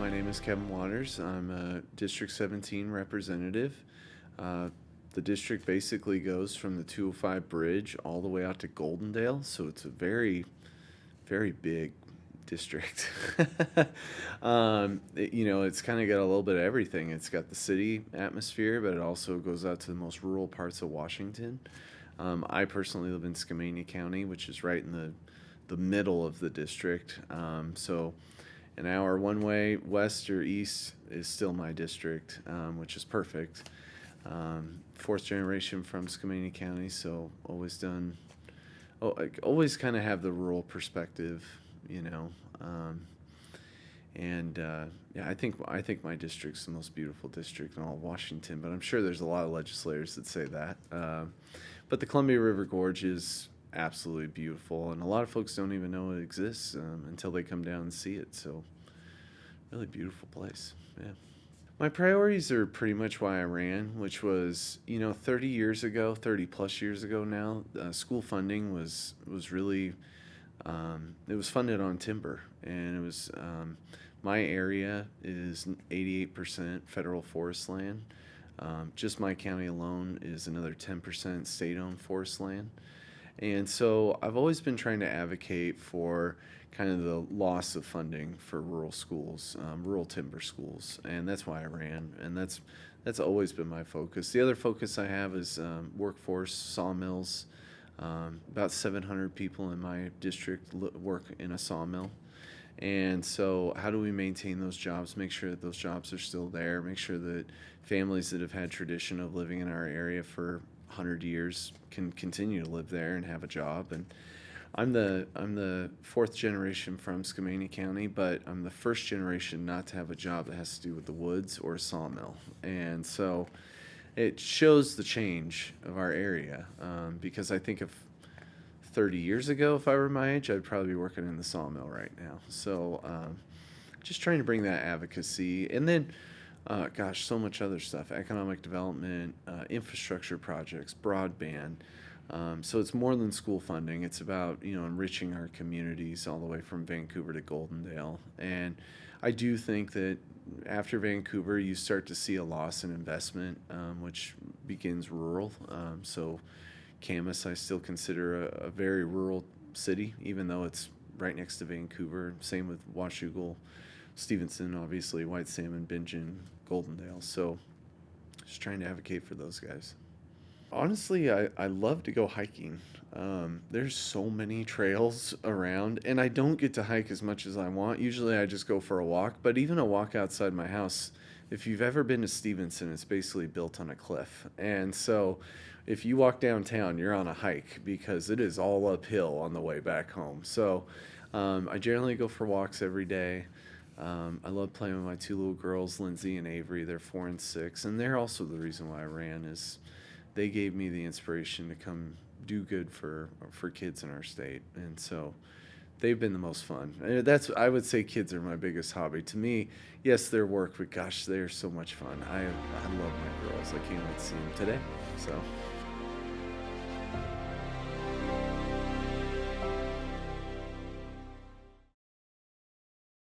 My name is Kevin Waters. I'm a District 17 representative. Uh, the district basically goes from the 205 bridge all the way out to Goldendale, so it's a very, very big district. It's kind of got a little bit of everything. It's got the city atmosphere, but it also goes out to the most rural parts of Washington. I personally live in Skamania County, which is right in the middle of the district. So an hour one way, west or east, is still my district, which is perfect. Fourth generation from Skamania County, so always kind of have the rural perspective, you know. Yeah, I think my district's the most beautiful district in all of Washington, but I'm sure there's a lot of legislators that say that. But the Columbia River Gorge is absolutely beautiful, and a lot of folks don't even know it exists until they come down and see it. So, really beautiful place. Yeah. My priorities are pretty much why I ran, which was, 30 years ago, 30 plus years ago now, school funding was really, it was funded on timber, and it was, my area is 88% federal forest land. Just my county alone is another 10% state-owned forest land. And so I've always been trying to advocate for kind of the loss of funding for rural schools, rural timber schools, and that's why I ran. And that's always been my focus. The other focus I have is workforce, sawmills. About 700 people in my district work in a sawmill. And so, how do we maintain those jobs, make sure that those jobs are still there, make sure that families that have had tradition of living in our area for 100 years can continue to live there and have a job? And I'm the fourth generation from Skamania County, but I'm the first generation not to have a job that has to do with the woods or a sawmill. And so, it shows the change of our area, because I think if 30 years ago, if I were my age, I'd probably be working in the sawmill right now. So just trying to bring that advocacy. And then, so much other stuff: economic development, infrastructure projects, broadband. So it's more than school funding. It's about, enriching our communities all the way from Vancouver to Goldendale. And I do think that after Vancouver, you start to see a loss in investment, which begins rural. So Camas, I still consider a very rural city, even though it's right next to Vancouver. Same with Washougal, Stevenson, obviously, White Salmon, Bingen, Goldendale. So just trying to advocate for those guys. Honestly, I love to go hiking. There's so many trails around, and I don't get to hike as much as I want. Usually I just go for a walk, but even a walk outside my house, if you've ever been to Stevenson, it's basically built on a cliff. And so if you walk downtown, you're on a hike because it is all uphill on the way back home. So I generally go for walks every day. I love playing with my two little girls, Lindsay and Avery. They're 4 and 6, and they're also the reason why I ran. Is they gave me the inspiration to come do good for kids in our state, and so they've been the most fun. I would say kids are my biggest hobby. To me, yes, they're work, but gosh, they're so much fun. I love my girls. I can't wait to see them today. So.